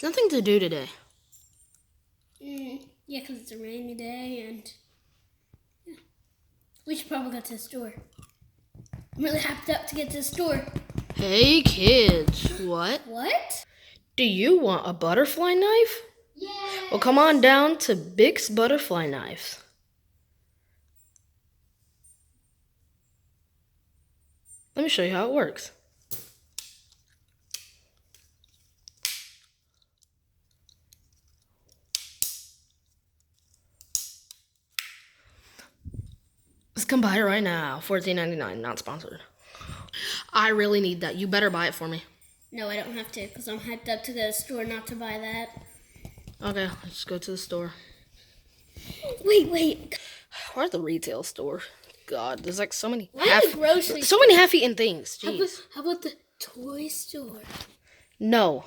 There's nothing to do today. Yeah, because it's a rainy day and yeah. We should probably go to the store. I'm really hyped up to get to the store. Hey kids, what? What? Do you want a butterfly knife? Yeah. Well, come on down to Bick's Butterfly Knives. Let me show you how it works. Let's come buy it right now. $14.99, not sponsored. I really need that. You better buy it for me. No, I don't have to because I'm hyped up to go to the store not to buy that. Okay, let's go to the store. Wait. Where's the retail store? God, there's like so many so many half-eaten things. Jeez. How about the toy store? No.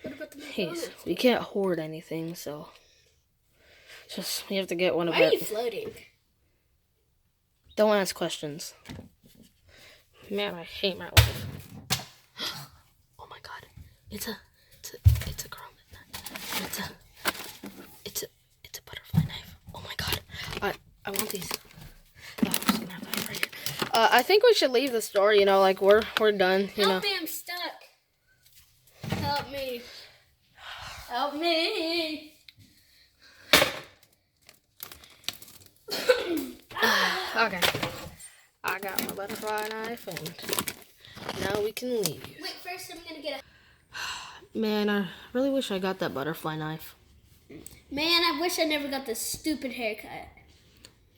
What about the McDonald's? Jeez, we can't hoard anything, so we have to get one of Why are it. you floating? Don't ask questions. Man, I hate my life. Oh my God, it's a girl. It's a butterfly knife. Oh my God, I want these. I'm just gonna have to hide right here. I think we should leave the store. You know, like we're done. You know. Help me! I'm stuck. Help me! Help me! Okay. I got my butterfly knife, and now we can leave. Wait, first I'm gonna get a... Man, I really wish I got that butterfly knife. Man, I wish I never got this stupid haircut.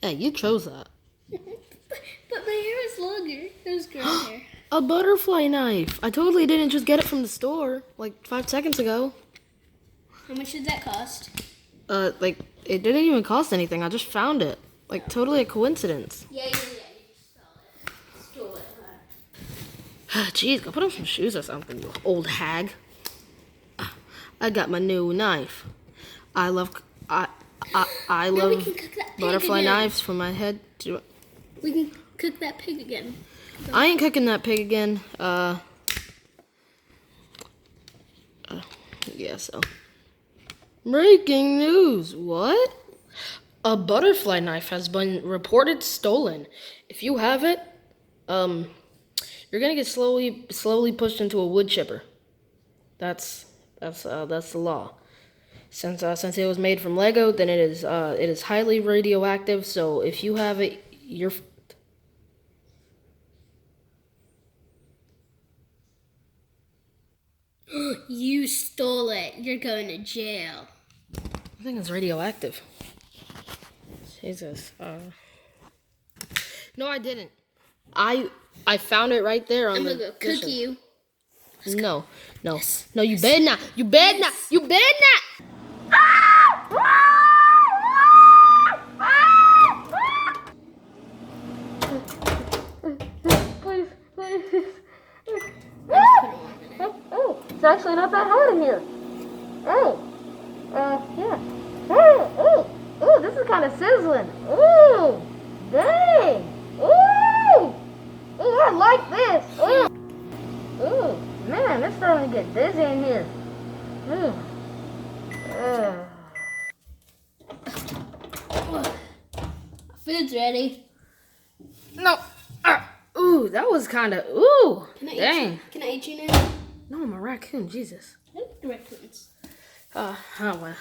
Hey, you chose that. But my hair is longer. It was girl hair. A butterfly knife. I totally didn't just get it from the store like 5 seconds ago. How much did that cost? Like, it didn't even cost anything. I just found it. Like, totally a coincidence. Yeah. You just stole it. Huh? Jeez, go put on some shoes or something, you old hag. I got my new knife. I love Now we can cook that pig butterfly again. knives for my head. We can cook that pig again. I ain't cooking that pig again. Yeah, so. Breaking news. What? A butterfly knife has been reported stolen. If you have it, you're gonna get slowly pushed into a wood chipper. That's the law. Since it was made from Lego, then it is highly radioactive. So if you have it, you're You stole it. You're going to jail. I think it's radioactive. Jesus. No, I didn't. I found it right there on I'm the gonna go cook cushion. you. No. Yes. No, you better not. You better not. You better not. Please. Oh, it's actually not that hot in here. Yeah. Oh, this is kind of sizzling. Ooh, dang. Ooh, I like this. Ooh, man, it's starting to get dizzy in here. Food's ready. No. Ooh, that was kind of, ooh, dang. Can I eat you now? No, I'm a raccoon, Jesus. Nope, the raccoons. Oh, well.